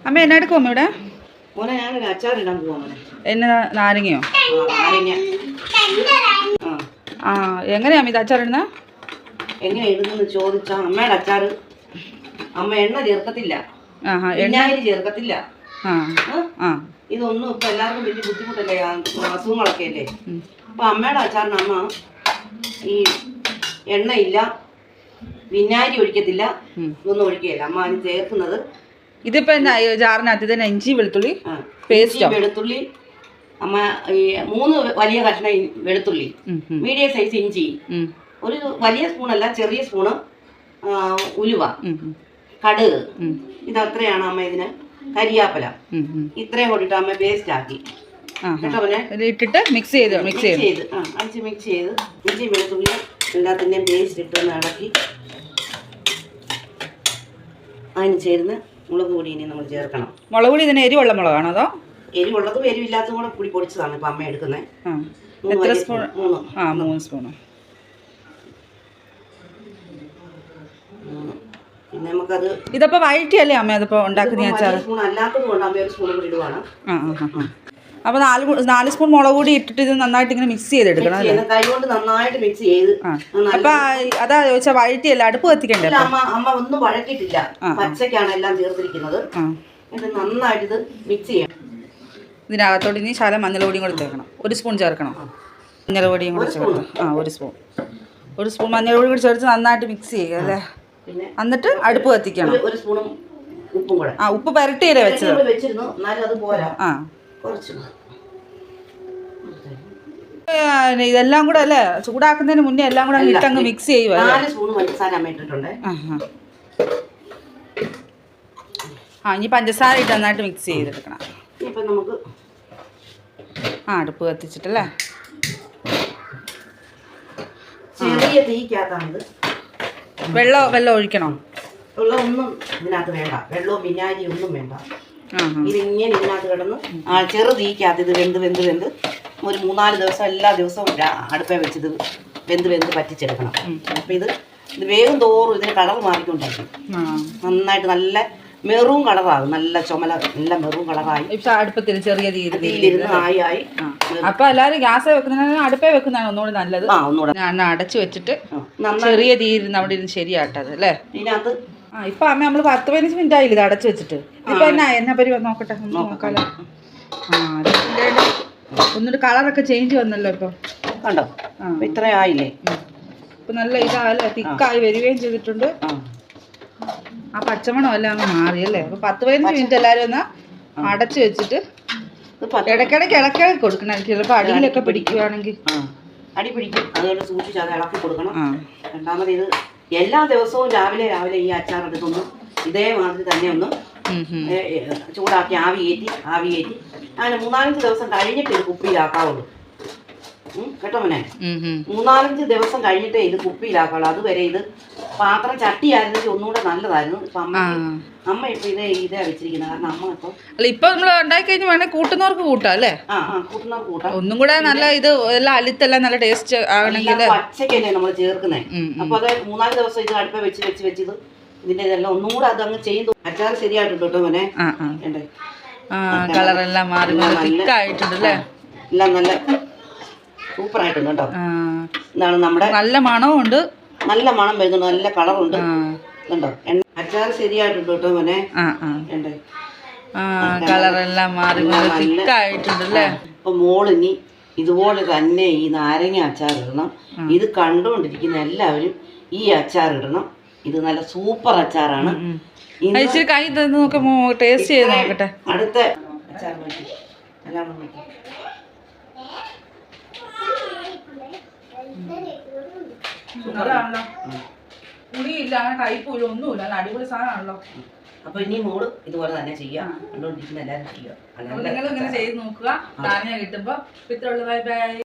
അമ്മ എന്നാ എടുക്കും അമ്മ ഇവിടെ? മോനെ ഞാനൊരു അച്ചാറിടാൻ പോവാ. എന്നെ നാരങ്ങയോ? ആ എങ്ങനെയാ ഇത് അച്ചാറിടുന്നത്? എങ്ങനെ ഇടുന്നെന്ന് ചോദിച്ചാൽ അമ്മയുടെ അച്ചാറ് അമ്മ എണ്ണ ചേർക്കത്തില്ല, എണ്ണ ചേർക്കത്തില്ല. ഇതൊന്നും ഇപ്പൊ എല്ലാവർക്കും വലിയ ബുദ്ധിമുട്ടല്ലേ, അസുഖങ്ങളൊക്കെ അല്ലേ. അപ്പൊ അമ്മയുടെ അച്ചാറിന് അമ്മ ഈ എണ്ണയില്ല, വിനാഗിരി ഒഴിക്കത്തില്ല, ഇതൊന്നും ഒഴിക്കുകയില്ല. അമ്മ അതിന് ചേർക്കുന്നത് ഇതിപ്പോ ജാറിനകത്ത് തന്നെ ഇഞ്ചി വെളുത്തുള്ളി പേസ്റ്റ്, വെളുത്തുള്ളി അമ്മ ഈ 3 വലിയ കഷ്ണം വെളുത്തുള്ളി, മീഡിയം സൈസ് ഇഞ്ചി, ഒരു വലിയ സ്പൂണല്ല ചെറിയ സ്പൂണ് ഉലുവ, കടുക്, ഇതത്രയാണ് അമ്മ. ഇതിന് കരിയാപ്പല ഇത്രയും കൂടിയിട്ട് അമ്മ പേസ്റ്റ് ആക്കി ഇട്ടിട്ട് മിക്സ് ചെയ്ത് അടിച്ച് മിക്സ് ചെയ്ത് ഇഞ്ചി വെളുത്തുള്ളി എല്ലാത്തിൻ്റെയും പേസ്റ്റ് ഇട്ടൊന്ന് ഇളക്കി അതിന് ചേരുന്ന മുളക് പൊടി ഇനി നമ്മൾ ചേർക്കണം. മുളക് പൊടി ഇതിന് എരിവുള്ള മുളകാണോ അതോ? എരിവുള്ളതും എരിവില്ലാത്തതും കൂടെ കൂടി പൊടിച്ചതാണ് ഇപ്പം അമ്മ എടുക്കുന്നത്. 3 സ്പൂൺ. പിന്നെ നമുക്കത് ഇതപ്പോ വഴറ്റിയല്ലേ അമ്മ അതിപ്പോ ഉണ്ടാക്കുന്ന അച്ചാർ? സ്പൂൺ അല്ലാത്തത് കൊണ്ട് അമ്മ ഒരു സ്പൂൺ കൂടി ഇടുവാണ്. അപ്പൊ 4 സ്പൂൺ മുളക് പൊടി ഇട്ടിട്ട് ഇത് നന്നായിട്ട് ഇങ്ങനെ മിക്സ് ചെയ്തെടുക്കണം അല്ലേ? കൈ കൊണ്ട് നന്നായിട്ട് മിക്സ് ചെയ്ത്. അപ്പൊ അതാ ചോദിച്ചാൽ വഴറ്റിയല്ല, അടുപ്പ് കത്തിക്കണ്ടേ? അമ്മ ഒന്നും വഴറ്റിട്ടില്ല, പച്ചക്കാണ് എല്ലാം ചേർത്തിരിക്കുന്നത്. ഇത് നന്നായിട്ട് ഇത് മിക്സ് ചെയ്യണം. ഇതിനകത്തോട്ട് ഇനി ശകലം മഞ്ഞൾപ്പൊടിയും കൂടി ചേർക്കണം. 1 സ്പൂൺ ചേർക്കണം. മഞ്ഞൾപ്പൊടിയും കൂടി ചേർക്കണം. 1 സ്പൂൺ മഞ്ഞൾപ്പൊടി കൂടി ചേർത്ത് നന്നായിട്ട് മിക്സ് ചെയ്യുക അല്ലേ? പിന്നെ എന്നിട്ട് അടുപ്പ് കത്തിക്കണം. 1 സ്പൂണും ഉപ്പും കൂടെ. ഉപ്പ് പുരട്ടിയല്ലേ വെച്ചിരുന്നു, എന്നാലും അത് പോരാ, കുറച്ച്. ഇതെല്ലാം കൂടെ അല്ലേ ചൂടാക്കുന്നതിന് മുന്നേ എല്ലാം കൂടെ ഇട്ടങ്ങ് മിക്സ് ചെയ്യുക. 4 സ്പൂൺ പഞ്ചസാര അമ്മ ഇട്ടിട്ടുണ്ട്. ഇനി പഞ്ചസാര ഇട്ട് നന്നായിട്ട് മിക്സ് ചെയ്തെടുക്കണം. ഇപ്പം നമുക്ക് അടുപ്പ് കത്തിച്ചിട്ടല്ലേ ചെറിയ തീക്കകത്താണിത്. വെള്ളം ഒഴിക്കണോ? വെള്ളം ഒന്നും ഇതിനകത്ത് വേണ്ട, വെള്ളവും വിനാഗിരി ഒന്നും വേണ്ട. ഇതിങ്ങനെ ഇതിനകത്ത് കിടന്ന് ചെറു തീക്കകത്ത് ഇത് വെന്ത് ഒരു 3-4 ദിവസം എല്ലാ ദിവസവും അടുപ്പേ വെച്ചിത് വെന്ത് പറ്റിച്ചെടുക്കണം. അപ്പം ഇത് വേഗം തോറും ഇതിന് കളർ മാറിക്കൊണ്ടിരിക്കും. നന്നായിട്ട് നല്ല മെറൂൺ കളറാകും, നല്ല ചുമല, നല്ല മെറൂൺ കളറായി അടുപ്പത്തിൽ ചെറിയ തീയിലിരുന്ന് ആയി. അപ്പൊ എല്ലാവരും ഗ്യാസ് വെക്കുന്നതിന് അടുപ്പേ വെക്കുന്നതാണ് ഒന്നുകൂടി നല്ലത്. ഞാൻ അടച്ചു വെച്ചിട്ട് ചെറിയ തീയിരുന്ന് അവിടെ ഇരുന്ന് ശരിയാട്ടത് അല്ലേ? ഇതിനകത്ത് ഇപ്പൊ അമ്മ നമ്മള് 10-15 മിനിറ്റ് ആയില്ല ഇത് അടച്ചു വെച്ചിട്ട്. ഇപ്പൊ എന്നാ പരിപാടി നോക്കട്ടെ, നോക്കാലോ. ഒന്നൊരു കളറൊക്കെ ചേഞ്ച് വന്നല്ലോ ഇപ്പൊ, കണ്ടോ? ഇത്ര ആയില്ലേ? ഇപ്പൊ നല്ല ഇതാല്ലേ, തിക്കായി വരികയും ചെയ്തിട്ടുണ്ട്. ആ പച്ചമണം എല്ലാം അങ്ങ് മാറിയല്ലേ? അപ്പൊ 10-15 മിനിറ്റ് എല്ലാവരും ഒന്ന് അടച്ചു വെച്ചിട്ട് ഇടയ്ക്കിടയ്ക്ക് ഇളക്കി കൊടുക്കണം. ചിലപ്പോൾ അടിയിലൊക്കെ പിടിക്കുകയാണെങ്കിൽ അടി പിടിക്കും, അതുകൊണ്ട് സൂക്ഷിച്ച് അത് ഇളക്കി കൊടുക്കണം. രണ്ടാമത് ഇത് എല്ലാ ദിവസവും രാവിലെ ഈ അച്ചാർ എടുത്തൊന്നും ഇതേമാതിരി തന്നെ ഒന്ന് ചൂടാക്കി ആവിയേറ്റി അങ്ങനെ 3-4 ദിവസം കഴിഞ്ഞിട്ട് ഇത് കുപ്പിയിലാക്കാവുള്ളൂ. കേട്ടോ മോനെ? 3-4 ദിവസം കഴിഞ്ഞിട്ടേ ഇത് കുപ്പിയിലാക്കാവുള്ളൂ. അതുവരെ ഇത് പാത്രം ചട്ടിയായിരുന്നെങ്കിൽ ഒന്നുകൂടെ നല്ലതായിരുന്നു. ഇപ്പൊ അമ്മ ഇപ്പൊ ഇതേ വെച്ചിരിക്കുന്നത്. കാരണം അമ്മ ഇപ്പൊ നമ്മൾ ഉണ്ടാക്കി കഴിഞ്ഞ് വേണേൽ കൂട്ടുന്നവർക്ക് കൂട്ടാം അല്ലേ? കൂട്ടുന്നവർക്ക് കൂട്ടാം. ഒന്നും കൂടെ നല്ല ഇത് എല്ലാം അലുത്തെല്ലാം നല്ല ടേസ്റ്റ് ആകണമെങ്കിൽ പച്ചക്കല്ലേ നമ്മൾ ചേർക്കുന്നത്. അപ്പൊ അത് 3-4 ദിവസം ഇത് അടുപ്പ വെച്ച് ഇത് ഇതിന്റെ ഇതെല്ലാം ഒന്നും കൂടെ അതങ്ങ് ചെയ്തു. അച്ചാർ ശരിയായിട്ടുണ്ട് കേട്ടോ മോനെ? കളറെല്ലാം മാറി തിക്കായിട്ടുണ്ട് അല്ലേ? എല്ലാം നല്ല സൂപ്പറായിട്ടുണ്ട് കേട്ടോ. ഇതാണ് നമ്മുടെ നല്ല മണവും ഉണ്ട്, നല്ല മണം വരുന്നുണ്ട്, നല്ല കളറുണ്ട് കണ്ടോ? അച്ചാർ ശരിയായിട്ടുണ്ട് കേട്ടോ മോനെ? കളറെല്ലാം മാറി തിക്കായിട്ടുണ്ട് അല്ലേ? അപ്പൊ മോളിനി ഇതുപോലെ തന്നെ ഈ നാരങ്ങ അച്ചാർ ഇടണം. ഇത് കണ്ടുകൊണ്ടിരിക്കുന്ന എല്ലാവരും ഈ അച്ചാർ ഇടണം. ഇത് നല്ല സൂപ്പർ അച്ചാറാണ്. കൈ തന്ന് നോക്കുമ്പോ ടേസ്റ്റ് ചെയ്ത് നോക്കട്ടെ. അടുത്ത അച്ചാർ നോക്കി എല്ലാം നോക്കി. പുളിയില്ല, അങ്ങനെ കയ്പൂല, ഒന്നുമില്ല, നല്ല അടിപൊളി സാധനമാണല്ലോ. അപ്പൊ ഇനി മോള് ഇതുപോലെ തന്നെ ചെയ്യാം, കണ്ടോണ്ടിരിക്കുന്ന എല്ലാവരും ചെയ്യുക. നിങ്ങൾ ഇങ്ങനെ ചെയ്ത് നോക്കുക. നാരങ്ങ കിട്ടുമ്പോ. Bye bye.